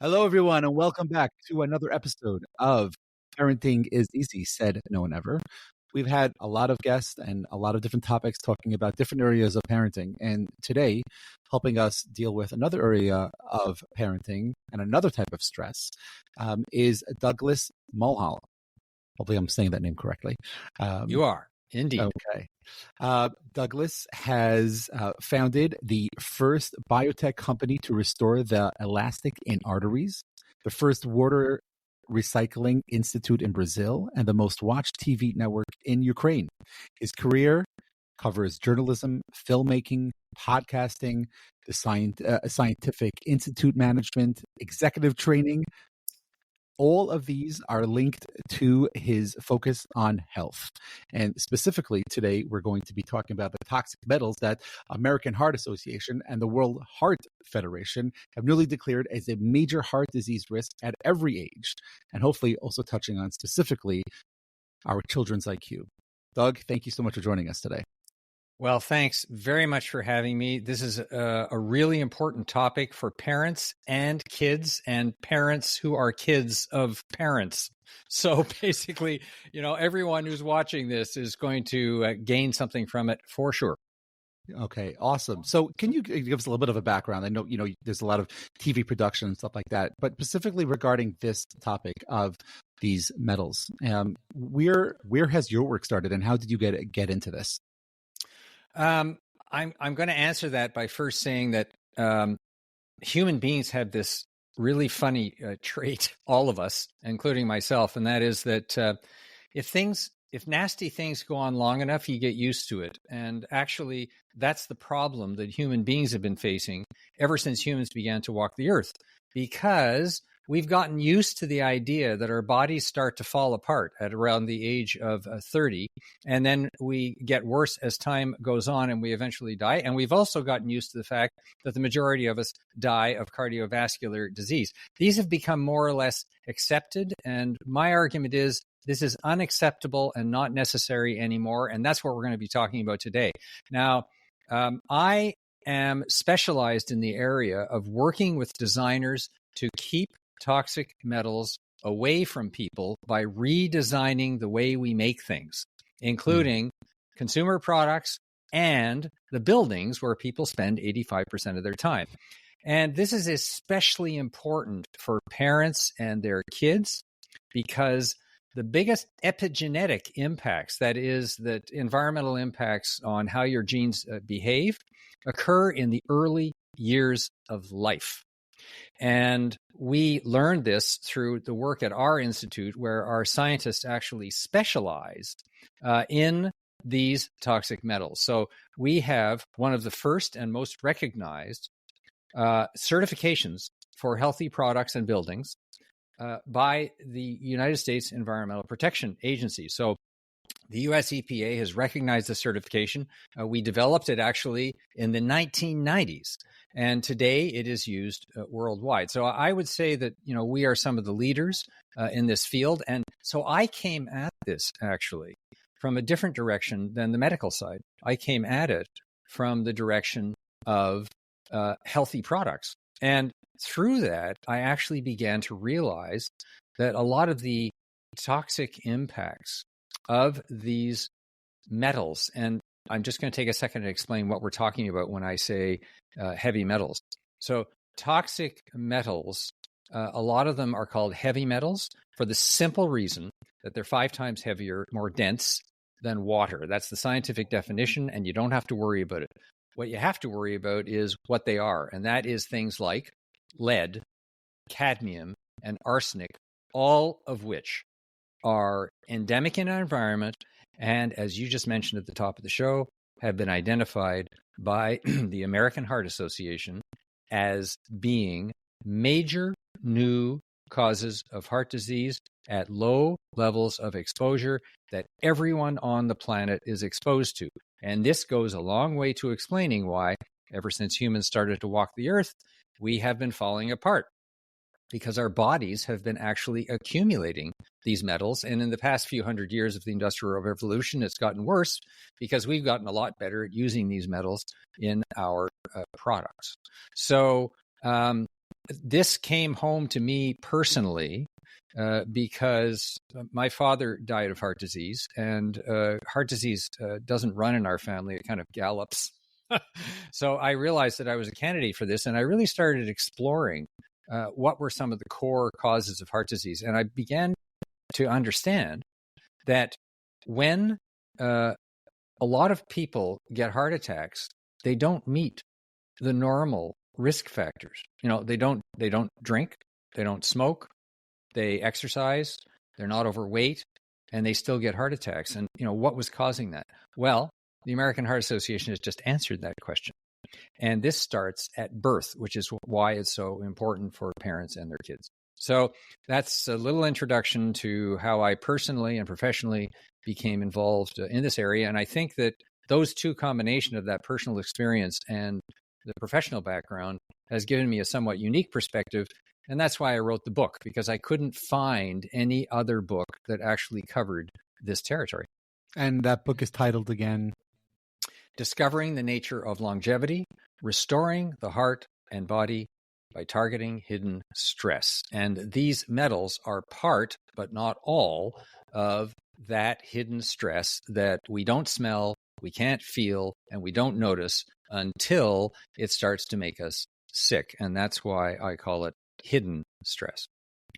Hello, everyone, and welcome back to another episode of Parenting is Easy, Said No One Ever. We've had a lot of guests and a lot of different topics talking about different areas of parenting. And today, helping us deal with another area of parenting and another type of stress is Douglas Mulholland. Hopefully, I'm saying that name correctly. You are, indeed. Okay. Douglas has founded the first biotech company to restore the elastic in arteries, the first water recycling institute in Brazil, and the most watched TV network in Ukraine. His career covers journalism, filmmaking, podcasting, the scientific institute management, executive training. All of these are linked to his focus on health. And specifically today, we're going to be talking about the toxic metals that American Heart Association and the World Heart Federation have newly declared as a major heart disease risk at every age, and hopefully also touching on specifically our children's IQ. Doug, thank you so much for joining us today. Well, thanks very much for having me. This is a really important topic for parents and kids and parents who are kids of parents. So basically, everyone who's watching this is going to gain something from it for sure. Okay, awesome. So can you give us a little bit of a background? I know, there's a lot of TV production and stuff like that, but specifically regarding this topic of these metals, where has your work started and how did you get into this? I'm going to answer that by first saying that human beings have this really funny trait, all of us, including myself, and that is that if nasty things go on long enough, you get used to it. And actually, that's the problem that human beings have been facing ever since humans began to walk the earth, because we've gotten used to the idea that our bodies start to fall apart at around the age of 30, and then we get worse as time goes on and we eventually die. And we've also gotten used to the fact that the majority of us die of cardiovascular disease. These have become more or less accepted, and my argument is this is unacceptable and not necessary anymore, and that's what we're going to be talking about today. Now, I am specialized in the area of working with designers to keep toxic metals away from people by redesigning the way we make things, including consumer products and the buildings where people spend 85% of their time. And this is especially important for parents and their kids, because the biggest epigenetic impacts, that is, that environmental impacts on how your genes behave, occur in the early years of life. And we learned this through the work at our institute, where our scientists actually specialize in these toxic metals. So we have one of the first and most recognized certifications for healthy products and buildings by the United States Environmental Protection Agency. So the US EPA has recognized the certification. We developed it actually in the 1990s. And today it is used worldwide. So I would say that, we are some of the leaders in this field. And so I came at this actually from a different direction than the medical side. I came at it from the direction of healthy products. And through that, I actually began to realize that a lot of the toxic impacts of these metals, and I'm just going to take a second to explain what we're talking about when I say heavy metals. So toxic metals, a lot of them are called heavy metals for the simple reason that they're 5 times heavier, more dense than water. That's the scientific definition, and you don't have to worry about it. What you have to worry about is what they are, and that is things like lead, cadmium, and arsenic, all of which are endemic in our environment, and as you just mentioned at the top of the show, have been identified by the American Heart Association as being major new causes of heart disease at low levels of exposure that everyone on the planet is exposed to. And this goes a long way to explaining why, ever since humans started to walk the earth, we have been falling apart, because our bodies have been actually accumulating these metals. And in the past few hundred years of the Industrial Revolution, it's gotten worse because we've gotten a lot better at using these metals in our products. So this came home to me personally because my father died of heart disease, and heart disease doesn't run in our family. It kind of gallops. So I realized that I was a candidate for this, and I really started exploring what were some of the core causes of heart disease. And I began to understand that when a lot of people get heart attacks, they don't meet the normal risk factors. They don't drink, they don't smoke, they exercise, they're not overweight, and they still get heart attacks. And what was causing that? Well, the American Heart Association has just answered that question. And this starts at birth, which is why it's so important for parents and their kids. So that's a little introduction to how I personally and professionally became involved in this area. And I think that those two combination of that personal experience and the professional background has given me a somewhat unique perspective. And that's why I wrote the book, because I couldn't find any other book that actually covered this territory. And that book is titled again? Discovering the Nature of Longevity, Restoring the Heart and Body by Targeting Hidden Stress. And these metals are part, but not all, of that hidden stress that we don't smell, we can't feel, and we don't notice until it starts to make us sick. And that's why I call it hidden stress.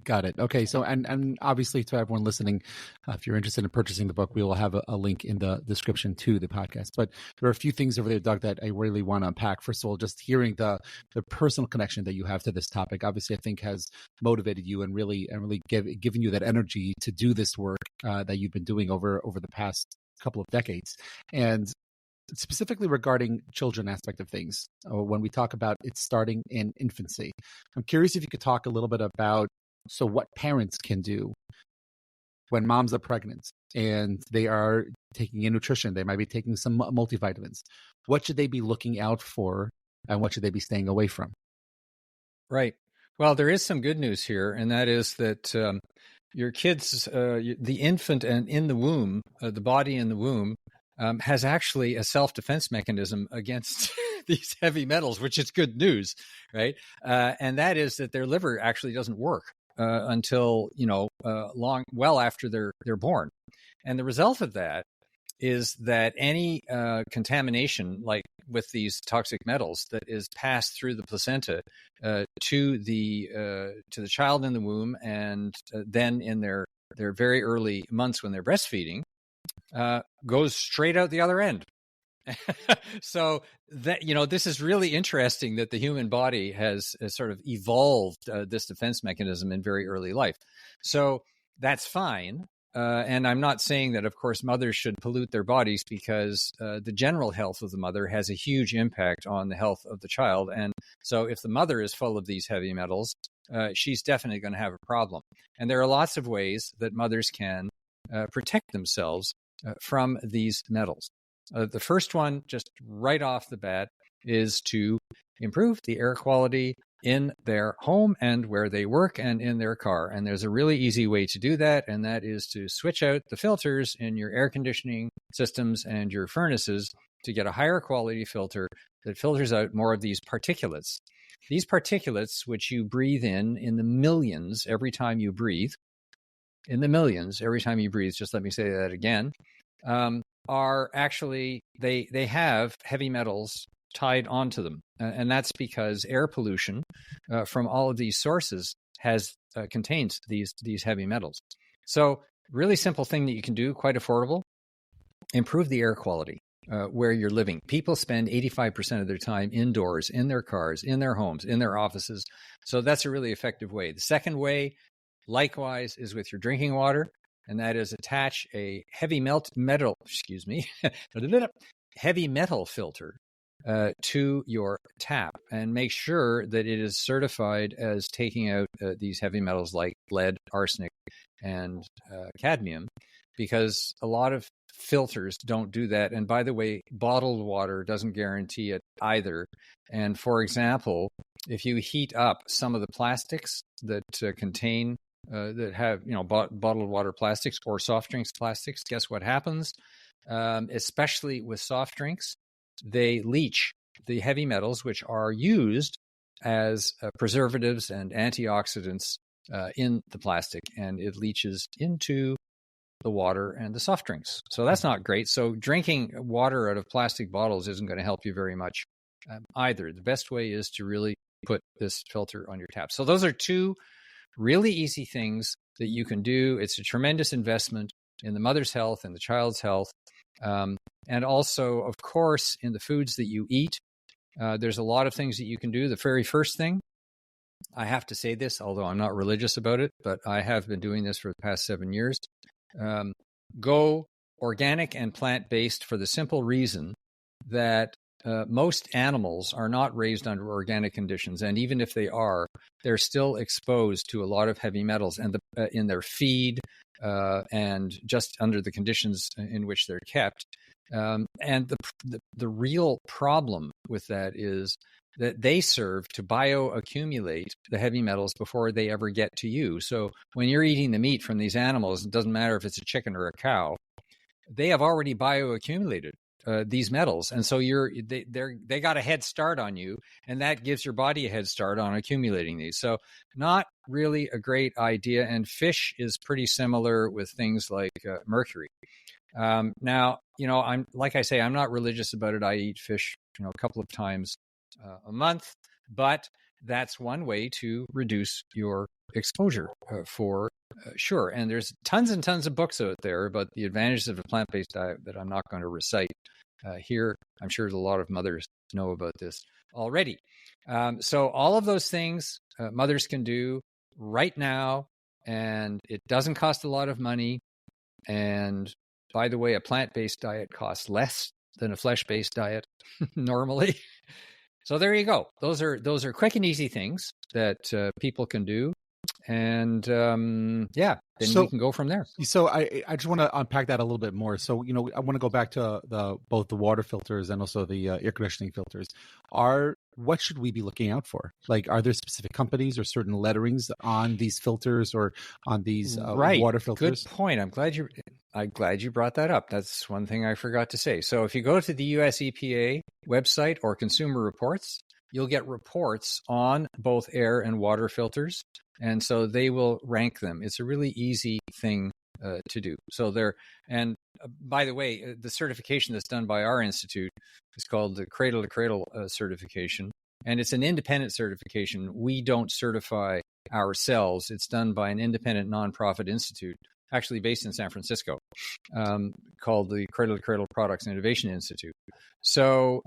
Got it. Okay. So, and obviously to everyone listening, if you're interested in purchasing the book, we will have a link in the description to the podcast. But there are a few things over there, Doug, that I really want to unpack. First of all, just hearing the personal connection that you have to this topic, obviously, I think has motivated you and really given you that energy to do this work that you've been doing over the past couple of decades. And specifically regarding children aspect of things, when we talk about it starting in infancy, I'm curious if you could talk a little bit about what parents can do when moms are pregnant and they are taking in nutrition. They might be taking some multivitamins. What should they be looking out for, and what should they be staying away from? Right. Well, there is some good news here, and that is that your kids, the infant and in the womb, the body in the womb, has actually a self-defense mechanism against these heavy metals, which is good news, right? And that is that their liver actually doesn't work until well after they're born. And the result of that is that any contamination, like with these toxic metals, that is passed through the placenta to the child in the womb, and then in their very early months when they're breastfeeding, goes straight out the other end. So that this is really interesting that the human body has sort of evolved this defense mechanism in very early life. So that's fine. And I'm not saying that, of course, mothers should pollute their bodies, because the general health of the mother has a huge impact on the health of the child. And so if the mother is full of these heavy metals, she's definitely going to have a problem. And there are lots of ways that mothers can protect themselves from these metals. The first one, just right off the bat, is to improve the air quality in their home and where they work and in their car. And there's a really easy way to do that, and that is to switch out the filters in your air conditioning systems and your furnaces to get a higher quality filter that filters out more of these particulates. These particulates, which you breathe in the millions every time you breathe, just let me say that again, are actually, they have heavy metals tied onto them. And that's because air pollution from all of these sources contains these heavy metals. So really simple thing that you can do, quite affordable, improve the air quality where you're living. People spend 85% of their time indoors, in their cars, in their homes, in their offices. So that's a really effective way. The second way, likewise, is with your drinking water. And that is attach a heavy metal filter to your tap, and make sure that it is certified as taking out these heavy metals like lead, arsenic, and cadmium, because a lot of filters don't do that. And by the way, bottled water doesn't guarantee it either. And for example, if you heat up some of the plastics that contain that have bottled water plastics or soft drinks plastics, guess what happens? Especially with soft drinks, they leach the heavy metals, which are used as preservatives and antioxidants in the plastic, and it leaches into the water and the soft drinks. So that's not great. So drinking water out of plastic bottles isn't going to help you very much either. The best way is to really put this filter on your tap. So those are two really easy things that you can do. It's a tremendous investment in the mother's health and the child's health. And also, of course, in the foods that you eat, there's a lot of things that you can do. The very first thing, I have to say this, although I'm not religious about it, but I have been doing this for the past 7 years. Go organic and plant-based for the simple reason that most animals are not raised under organic conditions, and even if they are, they're still exposed to a lot of heavy metals and in their feed and just under the conditions in which they're kept. And the real problem with that is that they serve to bioaccumulate the heavy metals before they ever get to you. So when you're eating the meat from these animals, it doesn't matter if it's a chicken or a cow, they have already bioaccumulated these metals, and so they got a head start on you, and that gives your body a head start on accumulating these. So not really a great idea. And fish is pretty similar with things like mercury. Now, I'm like I say, I'm not religious about it. I eat fish, a couple of times a month, but that's one way to reduce your exposure for sure. And there's tons and tons of books out there about the advantages of a plant-based diet that I'm not going to recite here. I'm sure a lot of mothers know about this already. So all of those things mothers can do right now, and it doesn't cost a lot of money. And by the way, a plant-based diet costs less than a flesh-based diet normally. So there you go. Those are quick and easy things that people can do. And then we can go from there. So I just want to unpack that a little bit more. So, I want to go back to both the water filters and also the air conditioning filters. What should we be looking out for? Like, are there specific companies or certain letterings on these filters or on these water filters? Good point. I'm glad you brought that up. That's one thing I forgot to say. So if you go to the US EPA website or Consumer Reports, you'll get reports on both air and water filters. And so they will rank them. It's a really easy thing to do. So by the way, the certification that's done by our institute is called the Cradle to Cradle certification. And it's an independent certification. We don't certify ourselves. It's done by an independent nonprofit institute, actually based in San Francisco, called the Cradle to Cradle Products and Innovation Institute. So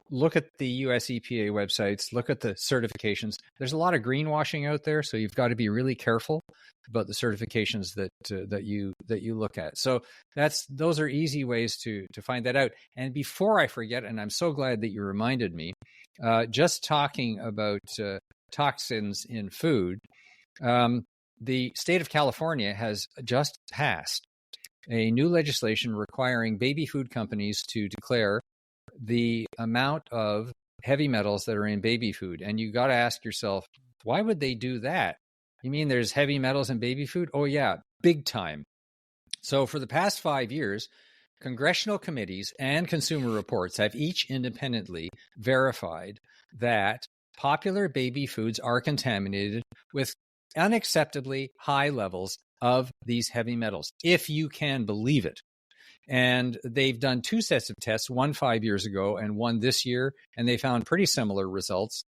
look at the US EPA websites, look at the certifications. There's a lot of greenwashing out there, so you've got to be really careful about the certifications that you look at. So those are easy ways to find that out. And before I forget, and I'm so glad that you reminded me, just talking about toxins in food, the state of California has just passed a new legislation requiring baby food companies to declare the amount of heavy metals that are in baby food. And you got to ask yourself, why would they do that? You mean there's heavy metals in baby food? Oh, yeah, big time. So for the past 5 years, congressional committees and Consumer Reports have each independently verified that popular baby foods are contaminated with unacceptably high levels of these heavy metals, if you can believe it. And they've done 2 sets of tests, one 5 years ago and one this year, and they found pretty similar results,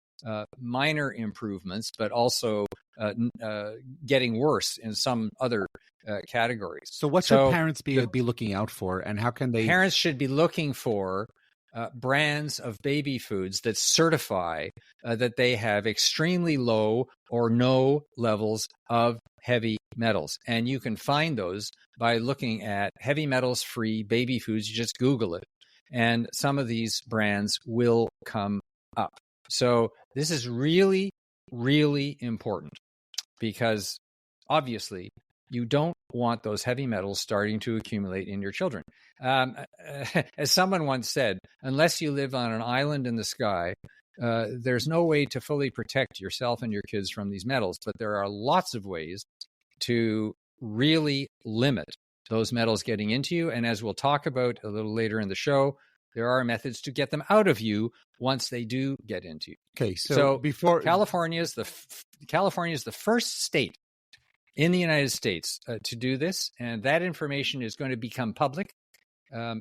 minor improvements, but also getting worse in some other categories. So what should parents be looking out for, and how can they? Parents should be looking for brands of baby foods that certify that they have extremely low or no levels of heavy metals. And you can find those by looking at heavy metals free baby foods. You just Google it, and some of these brands will come up. So this is really, really important, because obviously you don't want those heavy metals starting to accumulate in your children. As someone once said, unless you live on an island in the sky, there's no way to fully protect yourself and your kids from these metals. But there are lots of ways to really limit those metals getting into you. And as we'll talk about a little later in the show, there are methods to get them out of you once they do get into you. Okay, so before California is the first state in the United States to do this, and that information is going to become public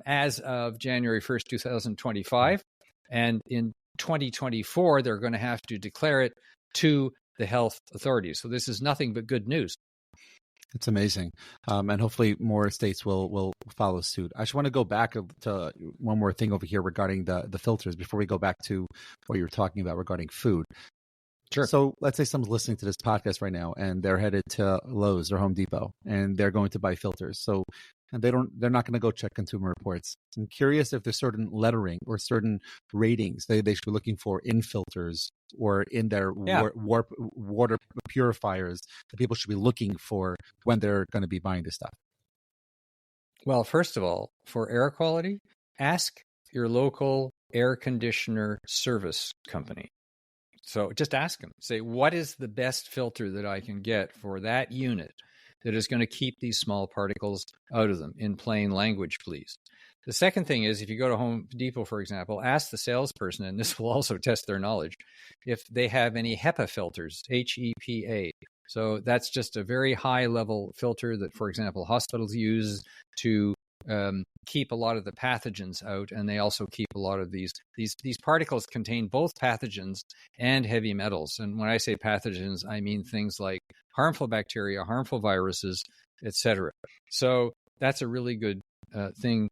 as of January 1st, 2025. And in 2024, they're going to have to declare it to the health authorities. So this is nothing but good news. It's amazing. And hopefully more states will follow suit. I just want to go back to one more thing over here regarding the filters before we go back to what you were talking about regarding food. Sure. So let's say someone's listening to this podcast right now and they're headed to Lowe's or Home Depot and they're going to buy filters. So and they're not going to go check consumer reports. I'm curious if there's certain lettering or certain ratings they should be looking for in filters or in their water purifiers that people should be looking for when they're going to be buying this stuff. Well, first of all, for air quality, ask your local air conditioner service company. So just ask them, say, what is the best filter that I can get for that unit that is going to keep these small particles out of them, in plain language, please. The second thing is, if you go to Home Depot, for example, ask the salesperson, and this will also test their knowledge, if they have any HEPA filters, HEPA. So that's just a very high level filter that, for example, hospitals use to keep a lot of the pathogens out, and they also keep a lot of these particles contain both pathogens and heavy metals. And when I say pathogens, I mean things like harmful bacteria, harmful viruses, etc. So that's a really good thing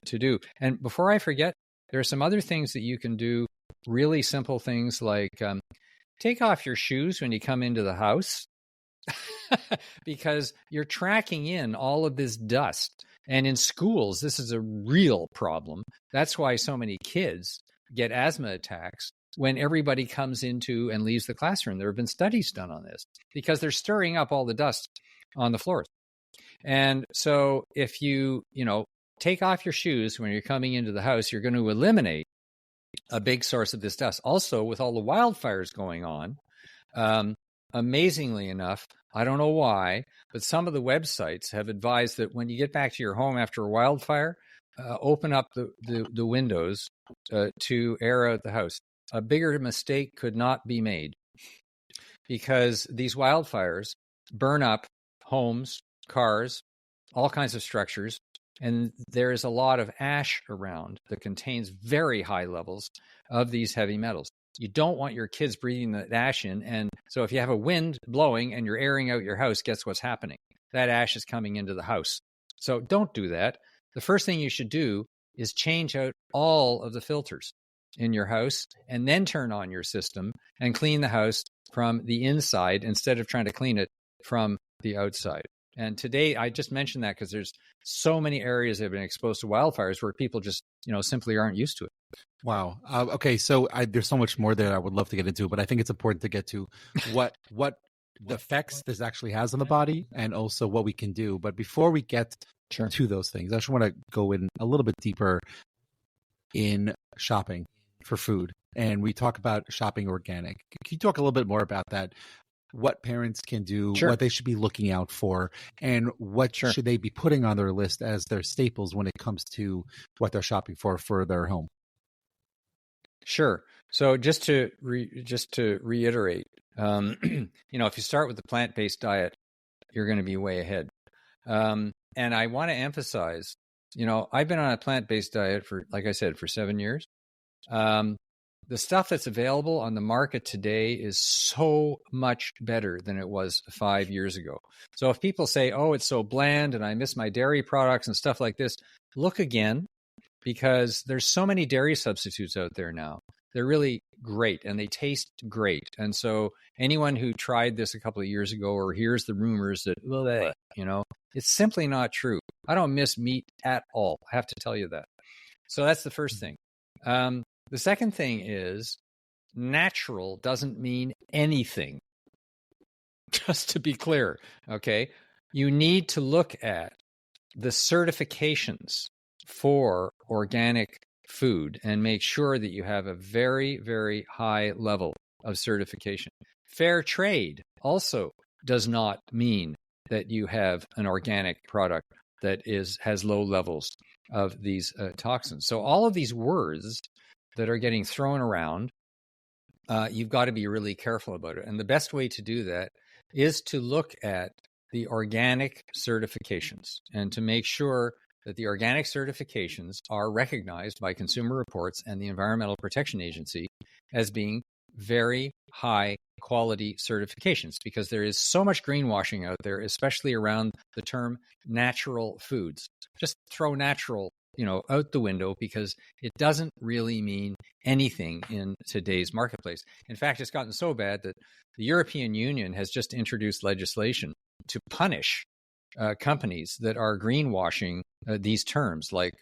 to do. And before I forget, there are some other things that you can do, really simple things like take off your shoes when you come into the house because you're tracking in all of this dust. And in schools, this is a real problem. That's why so many kids get asthma attacks when everybody comes into and leaves the classroom. There have been studies done on this because they're stirring up all the dust on the floors. And so if you take off your shoes when you're coming into the house, you're going to eliminate a big source of this dust. Also, with all the wildfires going on, amazingly enough, I don't know why, but some of the websites have advised that when you get back to your home after a wildfire, open up the windows to air out the house. A bigger mistake could not be made because these wildfires burn up homes, cars, all kinds of structures, and there is a lot of ash around that contains very high levels of these heavy metals. You don't want your kids breathing that ash in. And so if you have a wind blowing and you're airing out your house, guess what's happening? That ash is coming into the house. So don't do that. The first thing you should do is change out all of the filters in your house and then turn on your system and clean the house from the inside instead of trying to clean it from the outside. And today, I just mentioned that because there's so many areas that have been exposed to wildfires where people just, simply aren't used to it. Wow. Okay. So there's so much more there I would love to get into, but I think it's important to get to what the effects this actually has on the body and also what we can do. But before we get to those things, I just want to go in a little bit deeper in shopping for food. And we talk about shopping organic. Can you talk a little bit more about that? What parents can do, what they should be looking out for, and what should they be putting on their list as their staples when it comes to what they're shopping for their home? Sure. So just to reiterate, if you start with the plant-based diet, you're going to be way ahead. And I want to emphasize, I've been on a plant-based diet for, like I said, for 7 years. The stuff that's available on the market today is so much better than it was 5 years ago. So if people say, oh, it's so bland and I miss my dairy products and stuff like this, look again, because there's so many dairy substitutes out there now. They're really great and they taste great. And so anyone who tried this a couple of years ago or hears the rumors that, it's simply not true. I don't miss meat at all. I have to tell you that. So that's the first thing. The second thing is natural doesn't mean anything. Just to be clear, okay? You need to look at the certifications for organic food and make sure that you have a very, very high level of certification. Fair trade also does not mean that you have an organic product that has low levels of these toxins. So all of these words that are getting thrown around, you've got to be really careful about it. And the best way to do that is to look at the organic certifications and to make sure that the organic certifications are recognized by Consumer Reports and the Environmental Protection Agency as being very high quality certifications, because there is so much greenwashing out there, especially around the term natural foods. Just throw natural, out the window, because it doesn't really mean anything in today's marketplace. In fact, it's gotten so bad that the European Union has just introduced legislation to punish companies that are greenwashing these terms like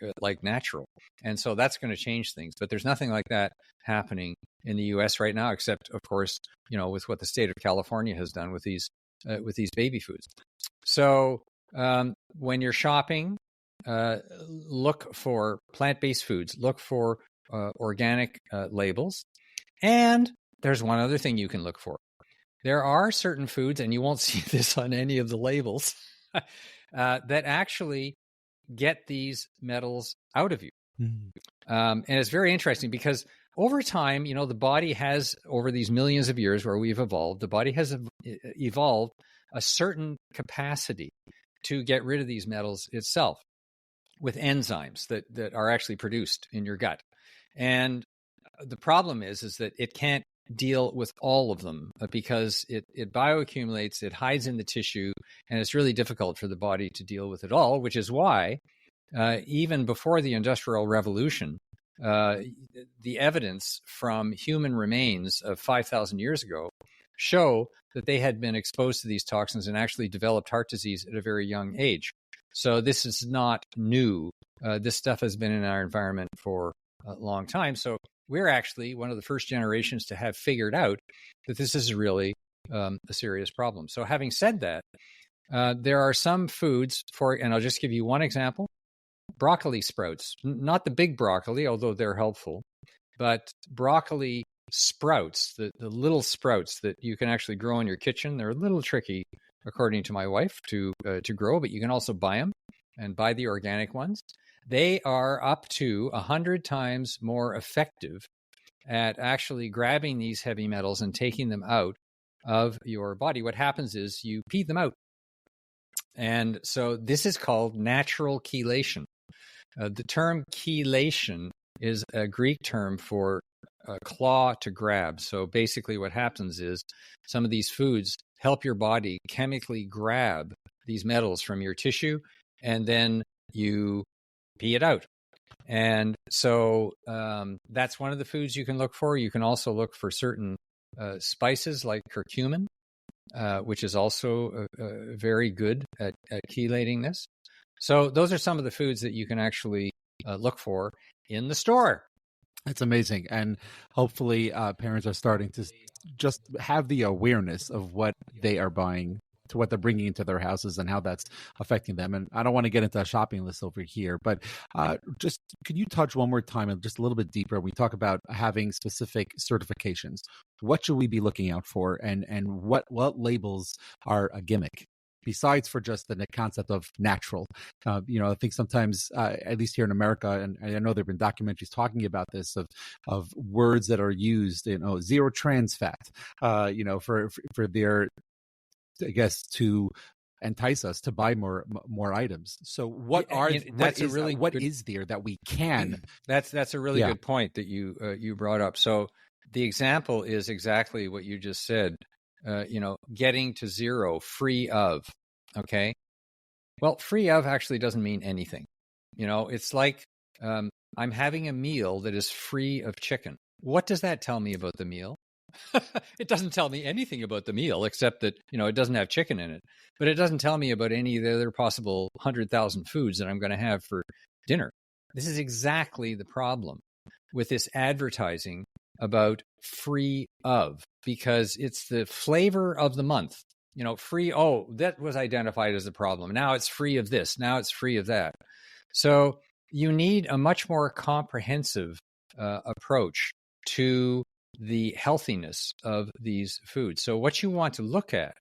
natural. And so that's going to change things. But there's nothing like that happening in the U.S. right now, except, of course, with what the state of California has done with these baby foods. So when you're shopping, look for plant-based foods, look for organic labels. And there's one other thing you can look for. There are certain foods, and you won't see this on any of the labels, that actually get these metals out of you. And it's very interesting because over time, the body has, over these millions of years where we've evolved, the body has evolved a certain capacity to get rid of these metals itself with enzymes that are actually produced in your gut. And the problem is that it can't deal with all of them because it bioaccumulates, it hides in the tissue, and it's really difficult for the body to deal with it all, which is why even before the Industrial Revolution, the evidence from human remains of 5,000 years ago show that they had been exposed to these toxins and actually developed heart disease at a very young age. So this is not new. This stuff has been in our environment for a long time. So we're actually one of the first generations to have figured out that this is really a serious problem. So having said that, there are some foods and I'll just give you one example, broccoli sprouts, not the big broccoli, although they're helpful, but broccoli sprouts, the little sprouts that you can actually grow in your kitchen. They're a little tricky, according to my wife, to grow, but you can also buy them and buy the organic ones. They are up to 100 times more effective at actually grabbing these heavy metals and taking them out of your body. What happens is you pee them out. And so this is called natural chelation. The term chelation is a Greek term for claw to grab. So basically what happens is some of these foods help your body chemically grab these metals from your tissue, and then you pee it out. And so that's one of the foods you can look for. You can also look for certain spices like curcumin, which is also very good at chelating this. So those are some of the foods that you can actually look for in the store. It's amazing. And hopefully parents are starting to just have the awareness of what they are buying, to what they're bringing into their houses and how that's affecting them. And I don't want to get into a shopping list over here, but just could you touch one more time and just a little bit deeper? We talk about having specific certifications. What should we be looking out for, and what labels are a gimmick? Besides for just the concept of natural, I think sometimes, at least here in America, and I know there've been documentaries talking about this, of words that are used, zero trans fat, for their, I guess, to entice us to buy more items. So what is there that we can? That's a really good point that you brought up. So the example is exactly what you just said. Getting to zero, free of. Okay. Well, free of actually doesn't mean anything. It's like I'm having a meal that is free of chicken. What does that tell me about the meal? It doesn't tell me anything about the meal, except that, it doesn't have chicken in it. But it doesn't tell me about any of the other possible 100,000 foods that I'm going to have for dinner. This is exactly the problem with this advertising about free of, because it's the flavor of the month. Free, that was identified as a problem. Now it's free of this. Now it's free of that. So you need a much more comprehensive approach to the healthiness of these foods. So what you want to look at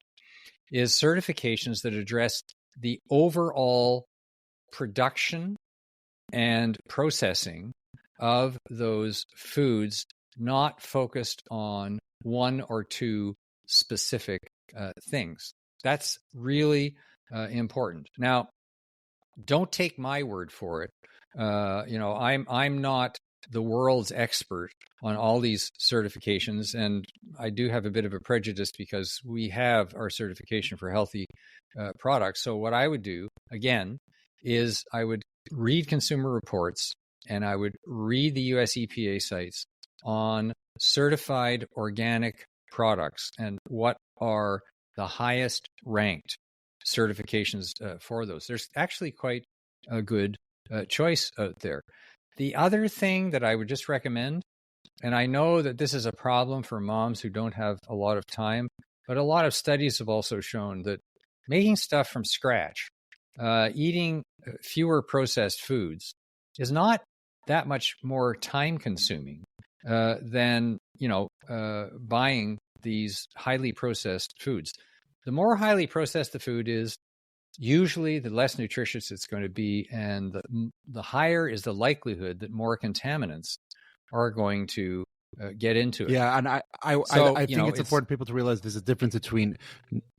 is certifications that address the overall production and processing of those foods, not focused on one or two specific things. That's really important. Now, don't take my word for it. I'm not the world's expert on all these certifications, and I do have a bit of a prejudice because we have our certification for healthy products. So what I would do, again, is I would read consumer reports and I would read the US EPA sites on certified organic products and what are the highest ranked certifications for those. There's actually quite a good choice out there. The other thing that I would just recommend, and I know that this is a problem for moms who don't have a lot of time, but a lot of studies have also shown that making stuff from scratch, eating fewer processed foods, is not that much more time consuming than buying these highly processed foods. The more highly processed the food is, usually the less nutritious it's going to be, and the higher is the likelihood that more contaminants are going to get into it. Yeah, and I think it's important for people to realize there's a difference between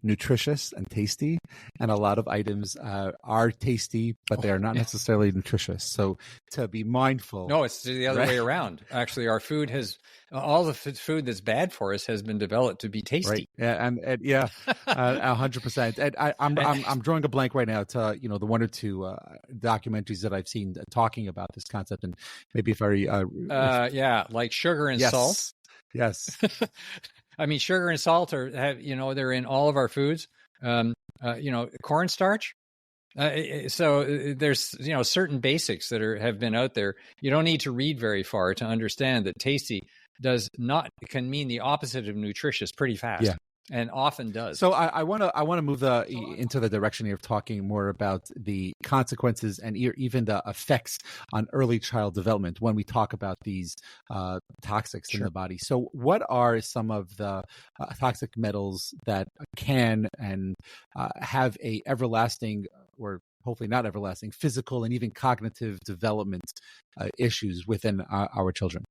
nutritious and tasty, and a lot of items are tasty, but they are not necessarily nutritious. So to be mindful. No, it's the other way around. Actually, our food has all the food that's bad for us has been developed to be tasty. Right. Yeah, and 100%. And I'm drawing a blank right now to the one or two documentaries that I've seen talking about this concept, and maybe very like sugar and salt. Yes. I mean, sugar and salt they're in all of our foods. Cornstarch. So there's certain basics that have been out there. You don't need to read very far to understand that tasty can mean the opposite of nutritious pretty fast. Yeah. And often does. So I want to move into the direction here of talking more about the consequences and even the effects on early child development when we talk about these toxics in the body. So what are some of the toxic metals that can and have a everlasting, or hopefully not everlasting, physical and even cognitive development issues within our children?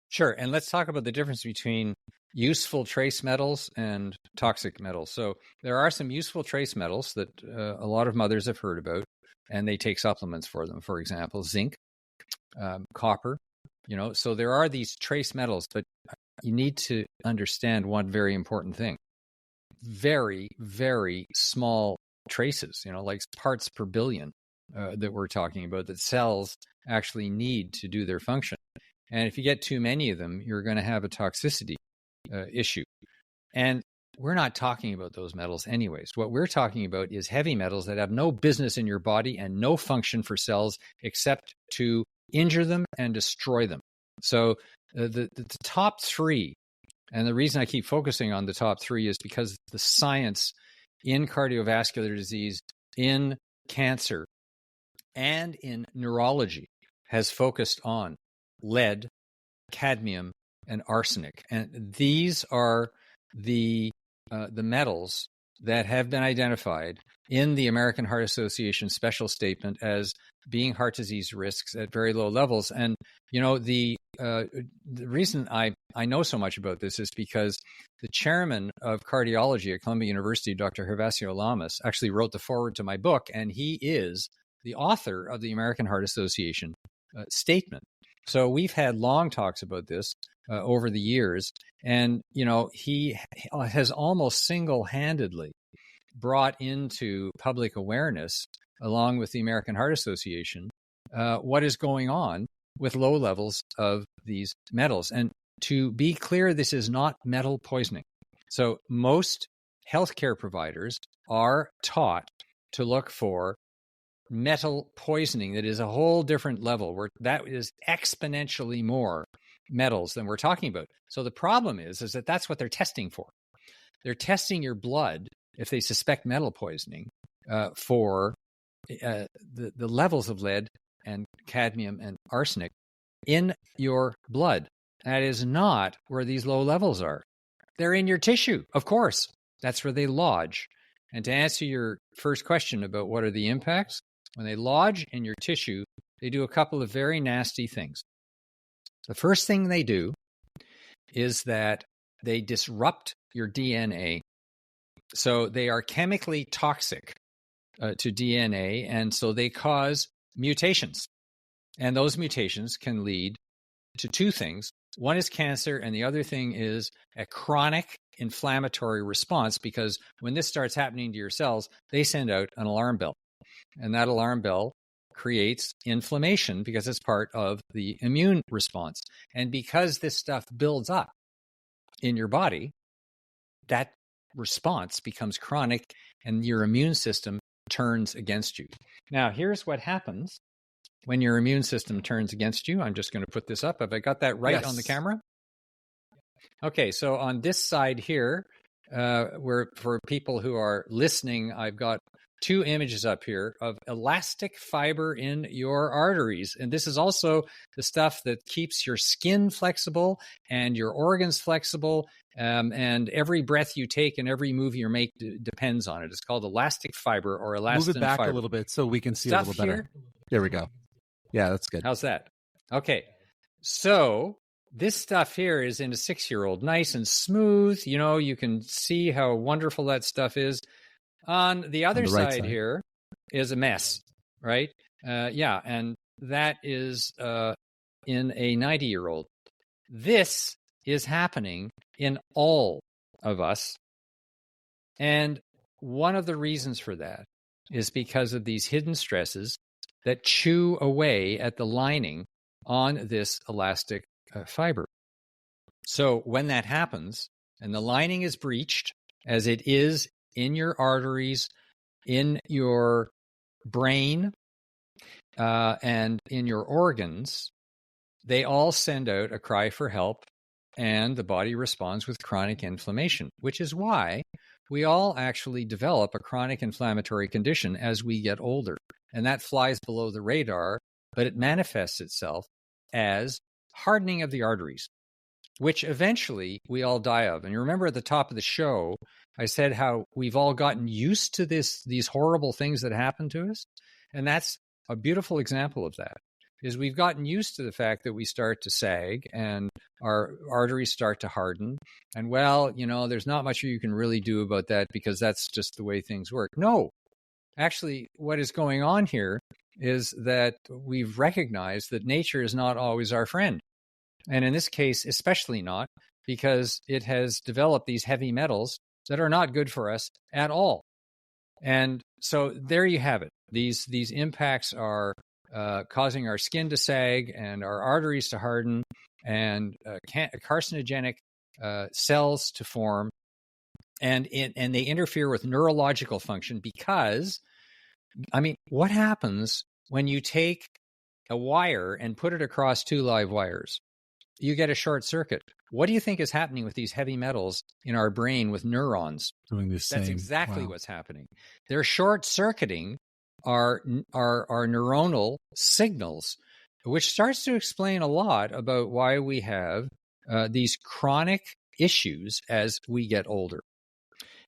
Sure. And let's talk about the difference between useful trace metals and toxic metals. So there are some useful trace metals that a lot of mothers have heard about, and they take supplements for them. For example, zinc, copper, so there are these trace metals, but you need to understand one very important thing. Very, very small traces, like parts per billion that we're talking about, that cells actually need to do their function. And if you get too many of them, you're going to have a toxicity issue. And we're not talking about those metals anyways. What we're talking about is heavy metals that have no business in your body and no function for cells except to injure them and destroy them. So the top three, and the reason I keep focusing on the top three is because the science in cardiovascular disease, in cancer, and in neurology has focused on lead, cadmium, and arsenic. And these are the metals that have been identified in the American Heart Association special statement as being heart disease risks at very low levels. And, the reason I know so much about this is because the chairman of cardiology at Columbia University, Dr. Gervasio Lamas, actually wrote the foreword to my book, and he is the author of the American Heart Association statement. So we've had long talks about this over the years, and he has almost single-handedly brought into public awareness, along with the American Heart Association, what is going on with low levels of these metals. And to be clear, this is not metal poisoning. So most healthcare providers are taught to look for metal poisoning that is a whole different level, where that is exponentially more metals than we're talking about. So the problem is that that's what they're testing for. They're testing your blood if they suspect metal poisoning for the levels of lead and cadmium and arsenic in your blood. That is not where these low levels are. They're in your tissue, of course. That's where they lodge. And to answer your first question about what are the impacts, when they lodge in your tissue, they do a couple of very nasty things. The first thing they do is that they disrupt your DNA. So they are chemically toxic to DNA, and so they cause mutations. And those mutations can lead to two things. One is cancer, and the other thing is a chronic inflammatory response, because when this starts happening to your cells, they send out an alarm bell. And that alarm bell creates inflammation because it's part of the immune response. And because this stuff builds up in your body, that response becomes chronic and your immune system turns against you. Now, here's what happens when your immune system turns against you. I'm just going to put this up. Have I got that right on the camera? Okay, so on this side here, where for people who are listening, I've got two images up here of elastic fiber in your arteries. And this is also the stuff that keeps your skin flexible and your organs flexible. And every breath you take and every move you make depends on it. It's called elastic fiber or elastin fiber. Move it back a little bit so we can see a little better. Here. There we go. Yeah, that's good. How's that? Okay. So this stuff here is in a 6-year-old, nice and smooth. You know, you can see how wonderful that stuff is. On the other side here is a mess, right? And that is in a 90-year-old. This is happening in all of us. And one of the reasons for that is because of these hidden stresses that chew away at the lining on this elastic fiber. So when that happens and the lining is breached, as it is in your arteries, in your brain, and in your organs, they all send out a cry for help, and the body responds with chronic inflammation, which is why we all actually develop a chronic inflammatory condition as we get older. And that flies below the radar, but it manifests itself as hardening of the arteries, which eventually we all die of. And you remember at the top of the show, I said how we've all gotten used to these horrible things that happen to us. And that's a beautiful example of that, is we've gotten used to the fact that we start to sag and our arteries start to harden. And well, you know, there's not much you can really do about that because that's just the way things work. No, actually, what is going on here is that we've recognized that nature is not always our friend. And in this case, especially not, because it has developed these heavy metals that are not good for us at all. And so there you have it. These impacts are causing our skin to sag and our arteries to harden and carcinogenic cells to form. And they interfere with neurological function because, I mean, what happens when you take a wire and put it across two live wires? You get a short circuit. What do you think is happening with these heavy metals in our brain with neurons? Doing the same. That's exactly what's happening. They're short-circuiting our neuronal signals, which starts to explain a lot about why we have these chronic issues as we get older.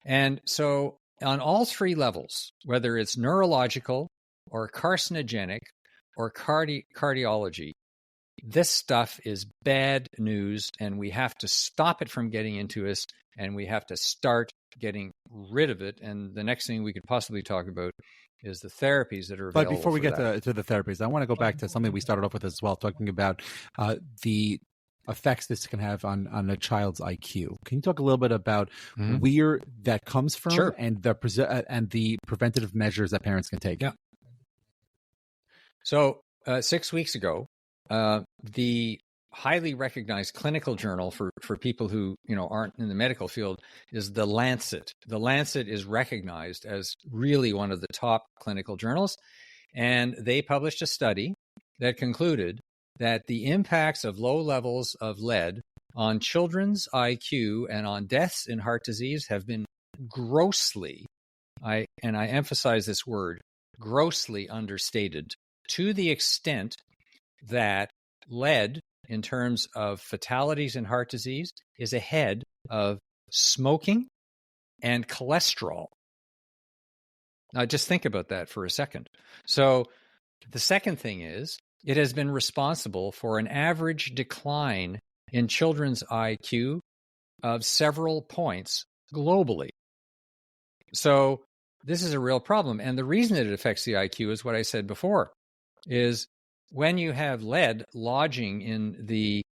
And so on all three levels, whether it's neurological or carcinogenic or cardiology, this stuff is bad news, and we have to stop it from getting into us, and we have to start getting rid of it. And the next thing we could possibly talk about is the therapies that are available. But before we get to the therapies, I want to go back to something we started off with as well, talking about the effects this can have on a child's IQ. Can you talk a little bit about where that comes from? Sure. And the preventative measures that parents can take? Yeah. So 6 weeks ago, the highly recognized clinical journal for people who aren't in the medical field is The Lancet. The Lancet is recognized as really one of the top clinical journals, and they published a study that concluded that the impacts of low levels of lead on children's IQ and on deaths in heart disease have been grossly, I emphasize this word, grossly understated, to the extent that lead, in terms of fatalities in heart disease, is ahead of smoking and cholesterol. Now, just think about that for a second. So the second thing is it has been responsible for an average decline in children's IQ of several points globally. So this is a real problem. And the reason that it affects the IQ is what I said before, is when you have lead lodging in the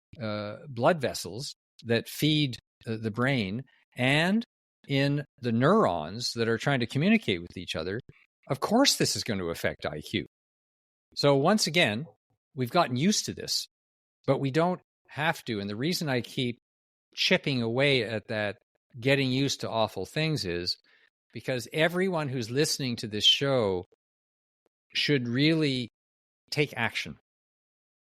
blood vessels that feed the brain and in the neurons that are trying to communicate with each other, of course this is going to affect IQ. So once again, we've gotten used to this, but we don't have to. And the reason I keep chipping away at that getting used to awful things is because everyone who's listening to this show should really take action.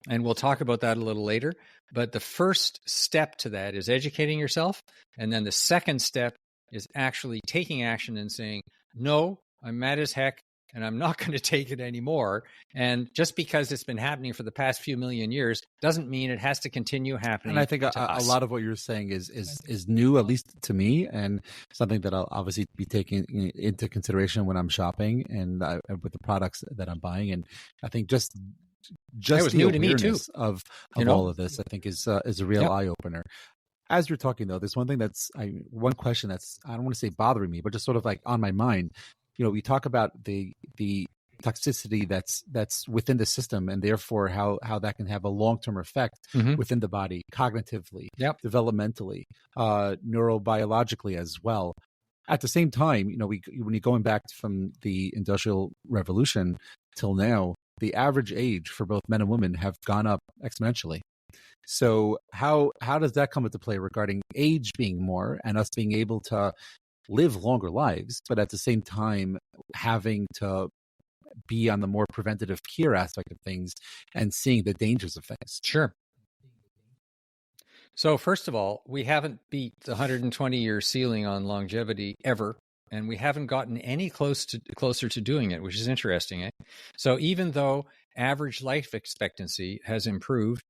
And we'll talk about that a little later. But the first step to that is educating yourself. And then the second step is actually taking action and saying, no, I'm mad as heck and I'm not going to take it anymore. And just because it's been happening for the past few million years doesn't mean it has to continue happening. And I think a lot of what you're saying is new, at least to me, and something that I'll obviously be taking into consideration when I'm shopping and with the products that I'm buying. And I think just it was the new to me too. of all of this, I think is a real eye opener. As you're talking though, there's one thing one question that's, I don't want to say bothering me, but just sort of like on my mind. You know, we talk about the toxicity that's within the system, and therefore how that can have a long-term effect within the body, cognitively, developmentally, neurobiologically as well. At the same time, you know, when you're going back from the Industrial Revolution till now, the average age for both men and women have gone up exponentially. So how does that come into play regarding age being more and us being able to live longer lives, but at the same time having to be on the more preventative care aspect of things and seeing the dangers of things? Sure. So first of all, we haven't beat the 120-year ceiling on longevity ever, and we haven't gotten any closer to doing it, which is interesting. So even though average life expectancy has improved,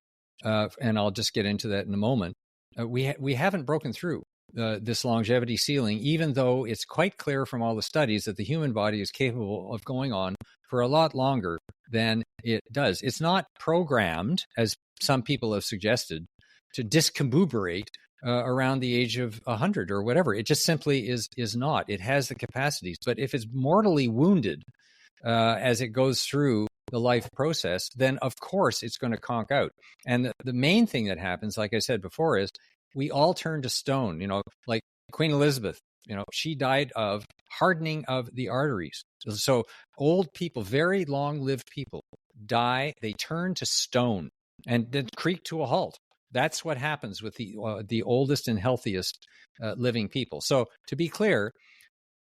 and I'll just get into that in a moment, we haven't broken through this longevity ceiling, even though it's quite clear from all the studies that the human body is capable of going on for a lot longer than it does. It's not programmed, as some people have suggested, to discombobulate around the age of 100 or whatever. It just simply is not. It has the capacities. But if it's mortally wounded as it goes through the life process, then of course it's going to conk out. And the main thing that happens, like I said before, is we all turn to stone. You know, like Queen Elizabeth, you know, she died of hardening of the arteries. So old people, very long-lived people, die, they turn to stone and then creak to a halt. That's what happens with the oldest and healthiest living people. So to be clear,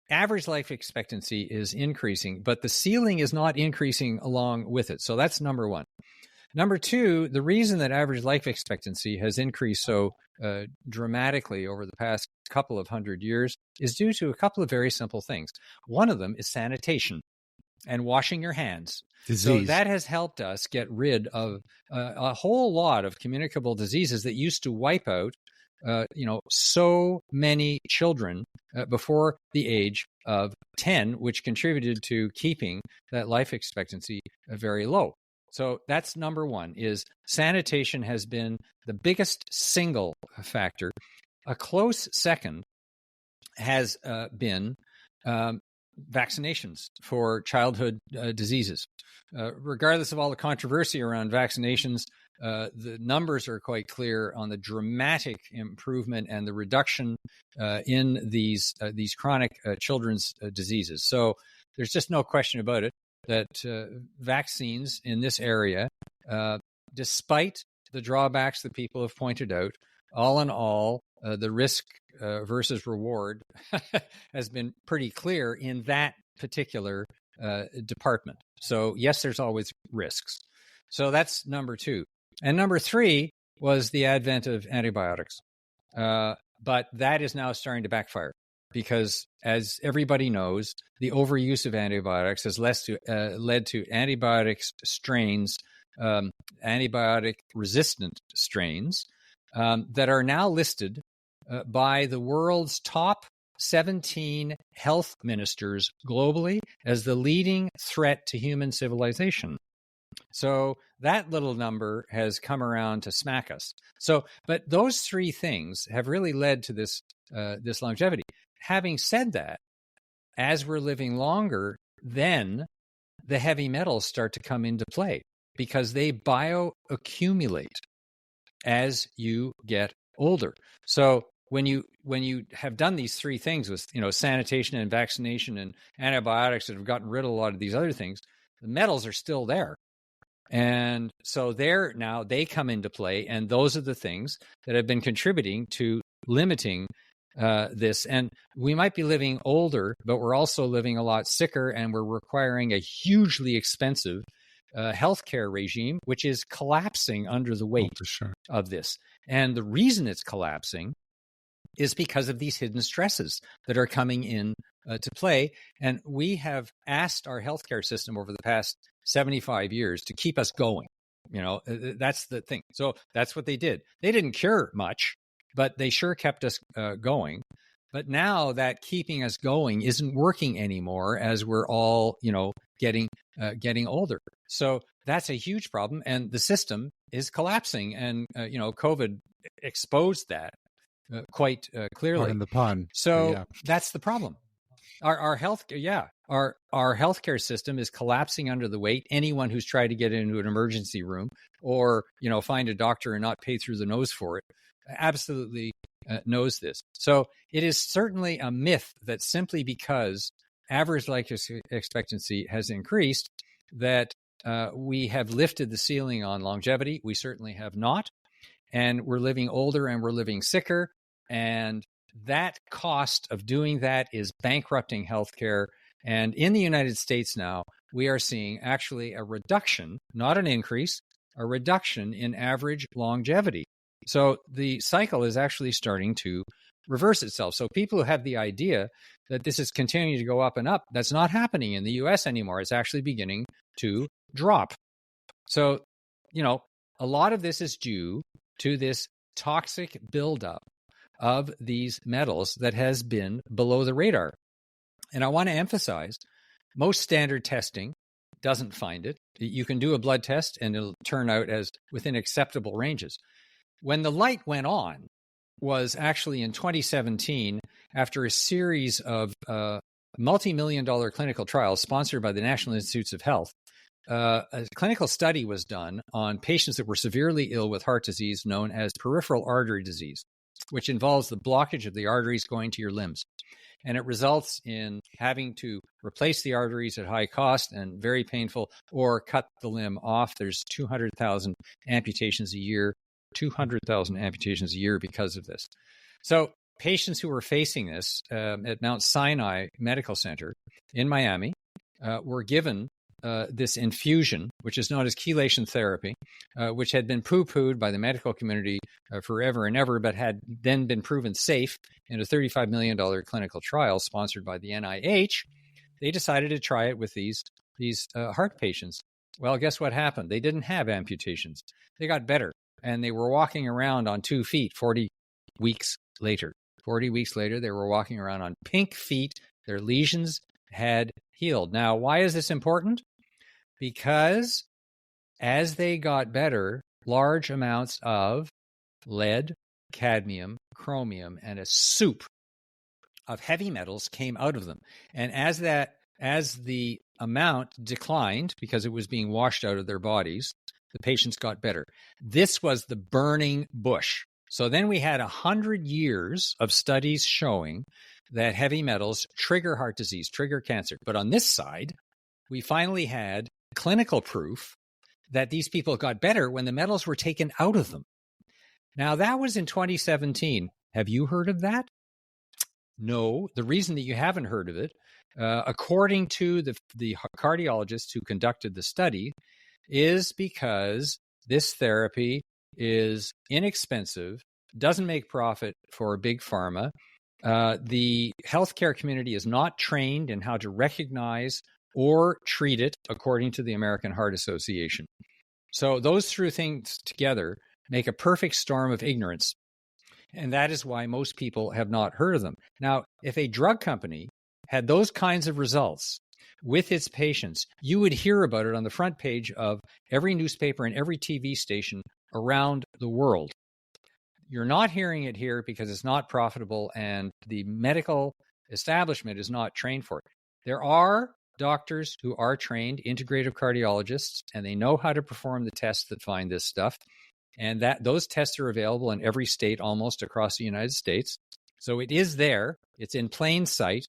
average life expectancy is increasing, but the ceiling is not increasing along with it. So that's number one. Number two, the reason that average life expectancy has increased so dramatically over the past couple of 100 years is due to a couple of very simple things. One of them is sanitation and washing your hands. Disease. So that has helped us get rid of a whole lot of communicable diseases that used to wipe out, so many children before the age of 10, which contributed to keeping that life expectancy very low. So that's number one, is sanitation has been the biggest single factor. A close second has been vaccinations for childhood diseases. Regardless of all the controversy around vaccinations, the numbers are quite clear on the dramatic improvement and the reduction in these chronic children's diseases. So there's just no question about it that vaccines in this area, despite the drawbacks that people have pointed out, all in all, the risk versus reward has been pretty clear in that particular department. So yes, there's always risks. So that's number two. And number three was the advent of antibiotics. But that is now starting to backfire because, as everybody knows, the overuse of antibiotics has led to antibiotic strains, antibiotic-resistant strains that are now listed by the world's top 17 health ministers globally as the leading threat to human civilization. So that little number has come around to smack us. So, but those three things have really led to this longevity. Having said that, as we're living longer, then the heavy metals start to come into play because they bioaccumulate as you get older. So when you have done these three things with sanitation and vaccination and antibiotics that have gotten rid of a lot of these other things, the metals are still there. And so they come into play, and those are the things that have been contributing to limiting this. And we might be living older, but we're also living a lot sicker, and we're requiring a hugely expensive healthcare regime, which is collapsing under the weight of this. And the reason it's collapsing is because of these hidden stresses that are coming in to play. And we have asked our healthcare system over the past 75 years to keep us going. That's the thing. So that's what they did. They didn't cure much, but they sure kept us going. But now that keeping us going isn't working anymore as we're all, getting older. So that's a huge problem. And the system is collapsing. And, COVID exposed that quite clearly. Pardon the pun. So that's the problem. Our healthcare system is collapsing under the weight. Anyone who's tried to get into an emergency room or find a doctor and not pay through the nose for it absolutely knows this. So it is certainly a myth that simply because average life expectancy has increased that we have lifted the ceiling on longevity. We certainly have not, and we're living older and we're living sicker, and that cost of doing that is bankrupting healthcare. And in the United States now, we are seeing actually a reduction, not an increase, a reduction in average longevity. So the cycle is actually starting to reverse itself. So people who have the idea that this is continuing to go up and up, that's not happening in the US anymore. It's actually beginning to drop. So, a lot of this is due to this toxic buildup of these metals that has been below the radar. And I want to emphasize, most standard testing doesn't find it. You can do a blood test and it'll turn out as within acceptable ranges. When the light went on was actually in 2017 after a series of multi-million-dollar clinical trials sponsored by the National Institutes of Health. A clinical study was done on patients that were severely ill with heart disease known as peripheral artery disease, which involves the blockage of the arteries going to your limbs. And it results in having to replace the arteries at high cost and very painful, or cut the limb off. There's 200,000 amputations a year because of this. So patients who were facing this at Mount Sinai Medical Center in Miami were given this infusion, which is known as chelation therapy, which had been poo-pooed by the medical community forever and ever, but had then been proven safe in a $35 million clinical trial sponsored by the NIH. They decided to try it with these heart patients. Well, guess what happened? They didn't have amputations. They got better, and they were walking around on 2 feet 40 weeks later. 40 weeks later, they were walking around on pink feet. Their lesions had healed. Now, why is this important? Because as they got better, large amounts of lead, cadmium, chromium, and a soup of heavy metals came out of them. And as the amount declined because it was being washed out of their bodies, the patients got better. This was the burning bush. So then we had 100 years of studies showing that heavy metals trigger heart disease, trigger cancer. But on this side, we finally had clinical proof that these people got better when the metals were taken out of them. Now, that was in 2017. Have you heard of that? No. The reason that you haven't heard of it, according to the cardiologist who conducted the study, is because this therapy is inexpensive, doesn't make profit for big pharma. The healthcare community is not trained in how to recognize or treat it, according to the American Heart Association. So those three things together make a perfect storm of ignorance. And that is why most people have not heard of them. Now, if a drug company had those kinds of results with its patients, you would hear about it on the front page of every newspaper and every TV station around the world. You're not hearing it here because it's not profitable and the medical establishment is not trained for it. There are doctors who are trained, integrative cardiologists, and they know how to perform the tests that find this stuff. And that those tests are available in every state almost across the United States. So it is there. It's in plain sight.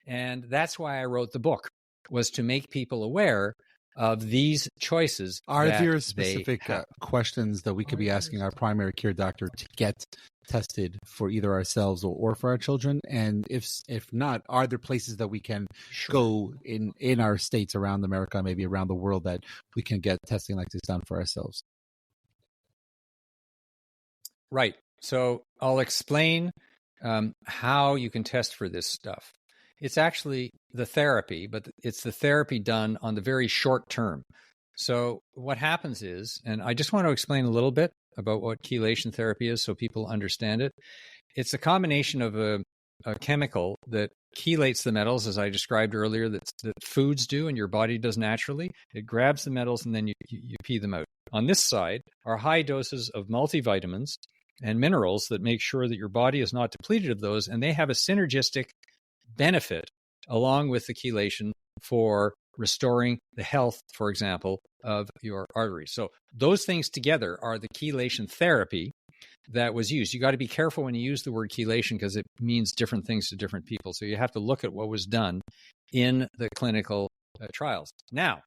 And that's why I wrote the book, was to make people aware of these choices. Are there specific questions that we could be asking our primary care doctor to get tested for either ourselves or for our children? And if not, are there places that we can go in our states around America, maybe around the world, that we can get testing like this done for ourselves? Right. So I'll explain how you can test for this stuff. It's actually the therapy, but it's the therapy done on the very short term. So what happens is, and I just want to explain a little bit about what chelation therapy is so people understand it. It's a combination of a chemical that chelates the metals, as I described earlier, that foods do and your body does naturally. It grabs the metals and then you pee them out. On this side are high doses of multivitamins and minerals that make sure that your body is not depleted of those, and they have a synergistic benefit along with the chelation for restoring the health, for example, of your arteries. So those things together are the chelation therapy that was used. You got to be careful when you use the word chelation because it means different things to different people. So you have to look at what was done in the clinical trials. Now,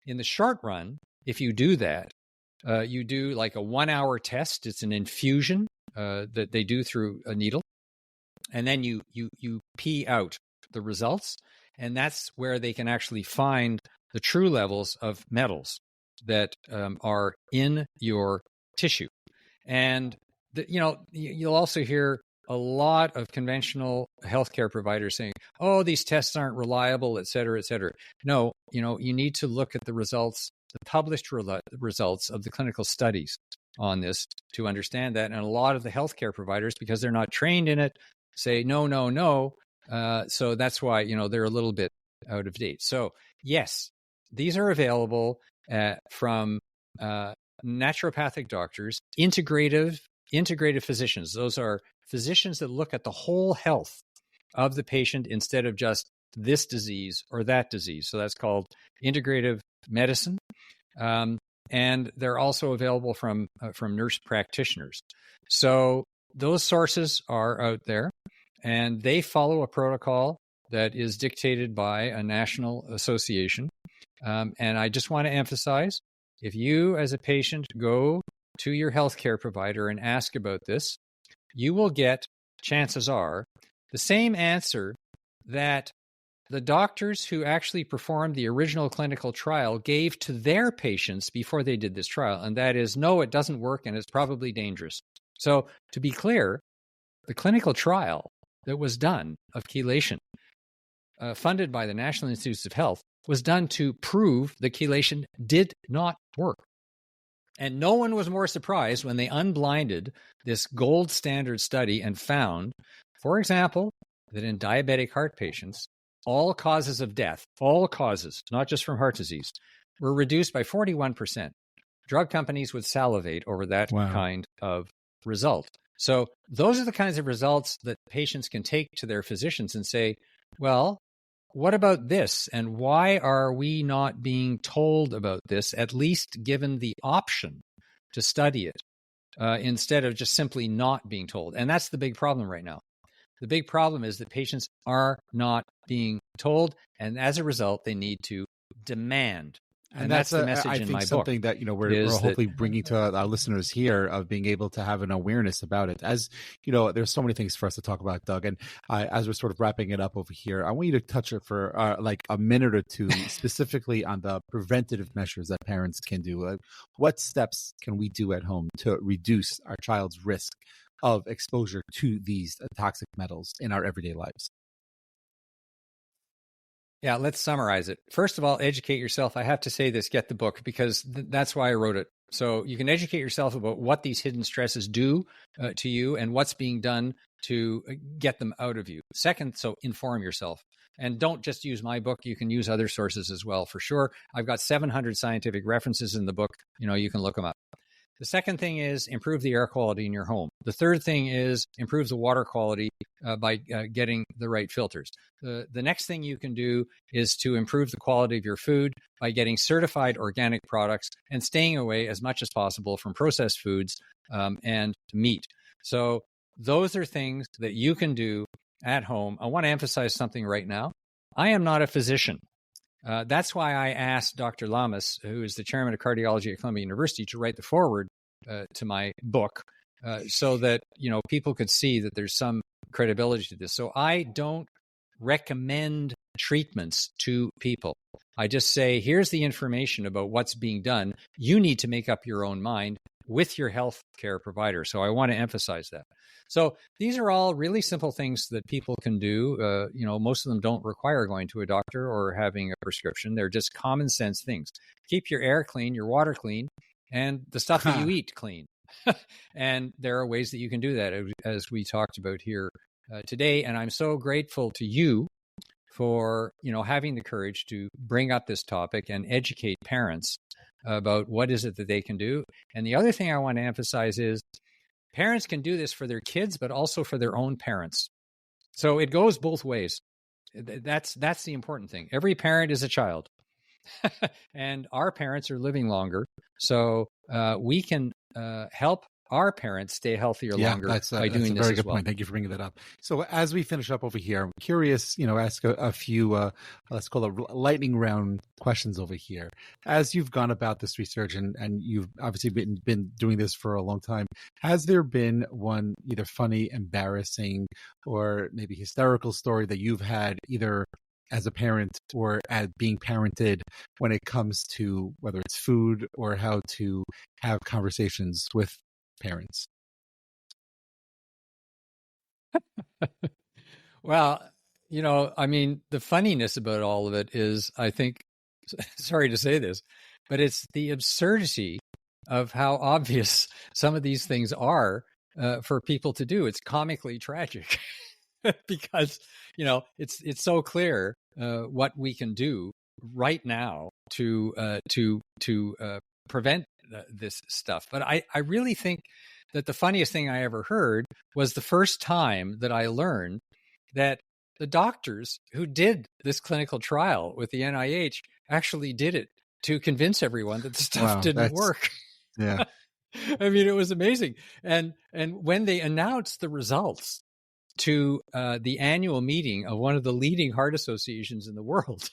in the short run, if you do that, you do like a 1-hour test. It's an infusion that they do through a needle. And then you pee out the results. And that's where they can actually find the true levels of metals that are in your tissue. And, you'll also hear a lot of conventional healthcare providers saying, oh, these tests aren't reliable, et cetera, et cetera. No, you need to look at the results, the published results of the clinical studies on this to understand that. And a lot of the healthcare providers, because they're not trained in it, say, no. So that's why, they're a little bit out of date. So yes, these are available from naturopathic doctors, integrative physicians. Those are physicians that look at the whole health of the patient instead of just this disease or that disease. So that's called integrative medicine. And they're also available from nurse practitioners. So those sources are out there, and they follow a protocol that is dictated by a national association. And I just want to emphasize, if you as a patient go to your healthcare provider and ask about this, you will get, chances are, the same answer that the doctors who actually performed the original clinical trial gave to their patients before they did this trial. And that is, no, it doesn't work and it's probably dangerous. So to be clear, the clinical trial that was done of chelation, funded by the National Institutes of Health, was done to prove that chelation did not work. And no one was more surprised when they unblinded this gold standard study and found, for example, that in diabetic heart patients, all causes of death, all causes, not just from heart disease, were reduced by 41%. Drug companies would salivate over that kind of result. So those are the kinds of results that patients can take to their physicians and say, well, what about this? And why are we not being told about this, at least given the option to study it, instead of just simply not being told? And that's the big problem right now. The big problem is that patients are not being told, and as a result, they need to demand. And that's the message in my book. Something that we're hopefully bringing to our listeners here, of being able to have an awareness about it. As there's so many things for us to talk about, Doug. And as we're sort of wrapping it up over here, I want you to touch it for like a minute or two, specifically on the preventative measures that parents can do. What steps can we do at home to reduce our child's risk of exposure to these toxic metals in our everyday lives? Yeah, let's summarize it. First of all, educate yourself. I have to say this, get the book, because that's why I wrote it. So you can educate yourself about what these hidden stresses do to you and what's being done to get them out of you. Second, so inform yourself. And don't just use my book. You can use other sources as well, for sure. I've got 700 scientific references in the book. You can look them up. The second thing is improve the air quality in your home. The third thing is improve the water quality by getting the right filters. The next thing you can do is to improve the quality of your food by getting certified organic products and staying away as much as possible from processed foods and meat. So those are things that you can do at home. I want to emphasize something right now. I am not a physician. That's why I asked Dr. Lamas, who is the chairman of cardiology at Columbia University, to write the foreword to my book, so that people could see that there's some credibility to this. So I don't recommend treatments to people. I just say, here's the information about what's being done. You need to make up your own mind with your health care provider. So I want to emphasize that. So these are all really simple things that people can do. Most of them don't require going to a doctor or having a prescription. They're just common sense things. Keep your air clean, your water clean, and the stuff that you eat clean. And there are ways that you can do that, as we talked about here today. And I'm so grateful to you for having the courage to bring up this topic and educate parents about what is it that they can do. And the other thing I want to emphasize is parents can do this for their kids, but also for their own parents. So it goes both ways. That's the important thing. Every parent is a child. And our parents are living longer. So we can help our parents stay healthier longer by doing this as well. That's a very good point. Thank you for bringing that up. So as we finish up over here, I'm curious, ask a few, let's call it lightning round questions over here. As you've gone about this research and you've obviously been doing this for a long time, has there been one either funny, embarrassing, or maybe hysterical story that you've had either as a parent or at being parented when it comes to whether it's food or how to have conversations with parents? Well, the funniness about all of it is, I think, sorry to say this, but it's the absurdity of how obvious some of these things are for people to do. It's comically tragic because, it's so clear what we can do right now to prevent this stuff. But I really think that the funniest thing I ever heard was the first time that I learned that the doctors who did this clinical trial with the NIH actually did it to convince everyone that the stuff didn't work. Yeah. It was amazing. And when they announced the results to the annual meeting of one of the leading heart associations in the world,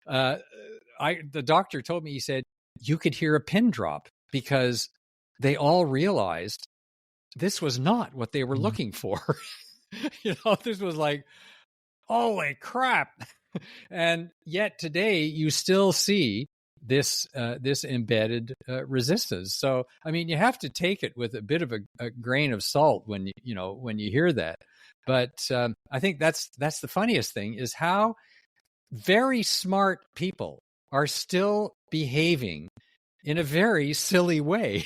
the doctor told me, he said, you could hear a pin drop because they all realized this was not what they were looking for. This was like, holy crap. And yet today you still see this embedded resistance. So, you have to take it with a bit of a grain of salt when you hear that. But I think that's the funniest thing, is how very smart people are still behaving in a very silly way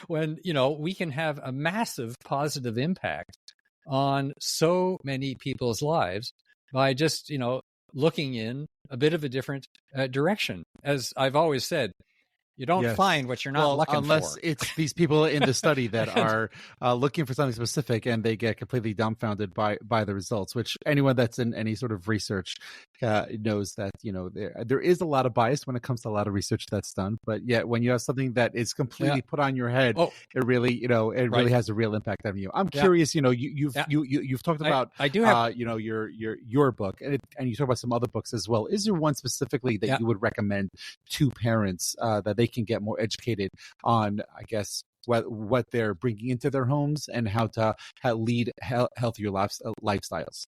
when, we can have a massive positive impact on so many people's lives by just, looking in a bit of a different direction. As I've always said, you don't find what you're not looking for. Unless it's these people in the study that are looking for something specific and they get completely dumbfounded by the results, which anyone that's in any sort of research knows that, there is a lot of bias when it comes to a lot of research that's done. But yet when you have something that is completely put on your head, it really, really has a real impact on you. I'm curious, you've talked about, I do have, your book and you talk about some other books as well. Is there one specifically that you would recommend to parents that they can get more educated on, I guess, what they're bringing into their homes and how to lead healthier lifestyles?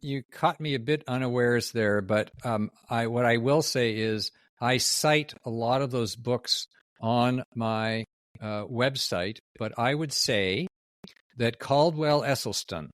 You caught me a bit unawares there, but what I will say is I cite a lot of those books on my website, but I would say that Caldwell Esselstyn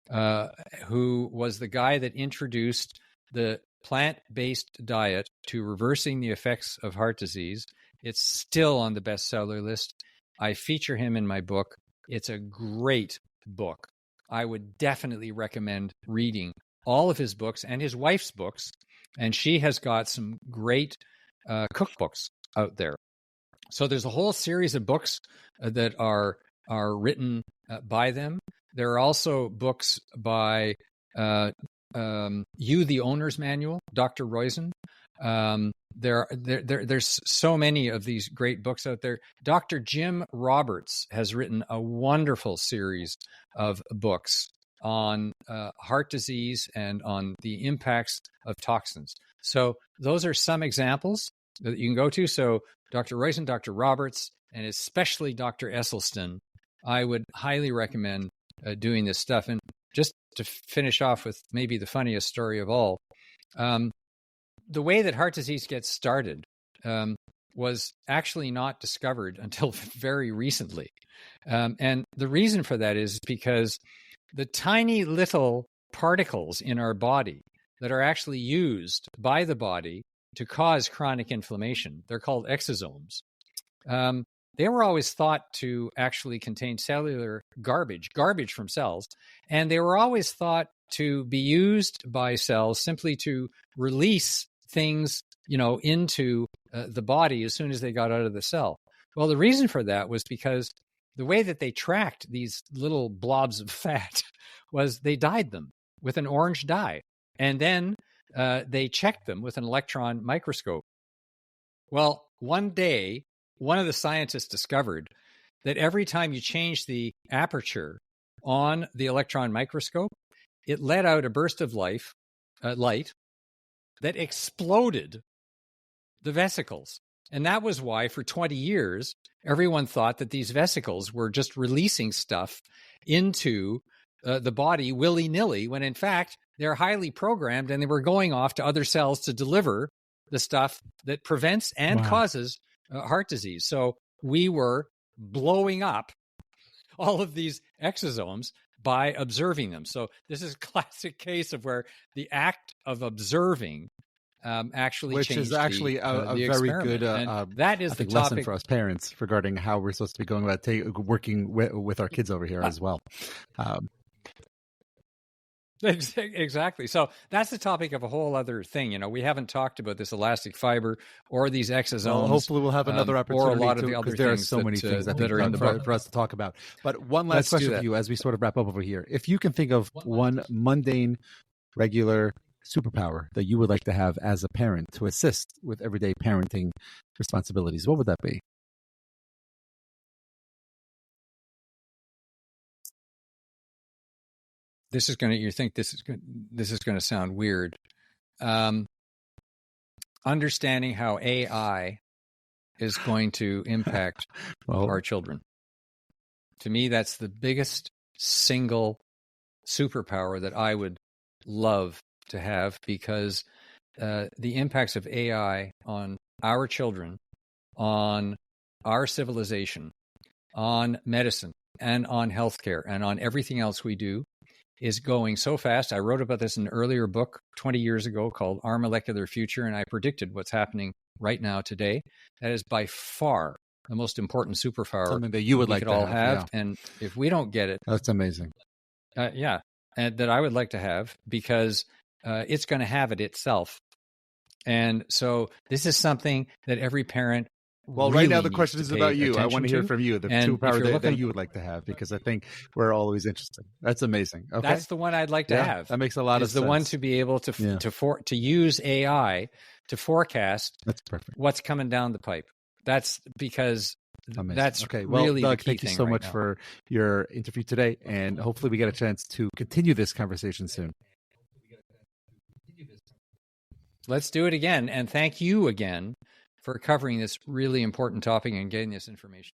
who was the guy that introduced the plant-based diet to reversing the effects of heart disease. It's still on the bestseller list. I feature him in my book. It's a great book. I would definitely recommend reading all of his books and his wife's books. And she has got some great cookbooks out there. So there's a whole series of books that are written by them. There are also books by You, the Owner's Manual, Dr. Roizen. There's so many of these great books out there. Dr. Jim Roberts has written a wonderful series of books on heart disease and on the impacts of toxins. So those are some examples that you can go to. So Dr. Roizen, Dr. Roberts, and especially Dr. Esselstyn, I would highly recommend doing this stuff. And just to finish off with maybe the funniest story of all, the way that heart disease gets started was actually not discovered until very recently. And the reason for that is because the tiny little particles in our body that are actually used by the body to cause chronic inflammation, they're called exosomes. They were always thought to actually contain cellular garbage from cells, and they were always thought to be used by cells simply to release things, into the body as soon as they got out of the cell. Well, the reason for that was because the way that they tracked these little blobs of fat was they dyed them with an orange dye, and then they checked them with an electron microscope. Well, one day, one of the scientists discovered that every time you change the aperture on the electron microscope, it let out a burst of light that exploded the vesicles. And that was why for 20 years, everyone thought that these vesicles were just releasing stuff into the body willy-nilly, when in fact, they're highly programmed and they were going off to other cells to deliver the stuff that prevents and causes heart disease. So we were blowing up all of these exosomes by observing them. So this is a classic case of where the act of observing actually which changed is actually a very good that is the lesson for us parents regarding how we're supposed to be going about working with our kids over here as well. Exactly. So that's the topic of a whole other thing. We haven't talked about this elastic fiber or these exosomes. Well, hopefully we'll have another opportunity or a lot of the other things. There are so many things that are in the book for us to talk about. But one last question for you as we sort of wrap up over here. If you can think of one mundane, regular superpower that you would like to have as a parent to assist with everyday parenting responsibilities, what would that be? You think this is going to sound weird. Understanding how AI is going to impact our children. To me, that's the biggest single superpower that I would love to have, because the impacts of AI on our children, on our civilization, on medicine, and on healthcare, and on everything else we do is going so fast. I wrote about this in an earlier book 20 years ago called Our Molecular Future, and I predicted what's happening right now today. That is by far the most important superpower. Something that you would like to all have. Yeah. And if we don't get it... That's amazing. And that I would like to have, because it's going to have it itself. And so this is something that every parent... Well, really right now the question is about you. I want to hear from you, the superpower that you would like to have, because I think we're always interested. That's amazing. Okay, that's the one I'd like to have. That makes a lot of sense. The one to be able to use AI to forecast. That's perfect. What's coming down the pipe. That's because amazing. That's okay. Well, really Doug, the key thank you so much for your interview today, and hopefully we get a chance to continue this conversation soon. Let's do it again, and thank you again for covering this really important topic and getting this information.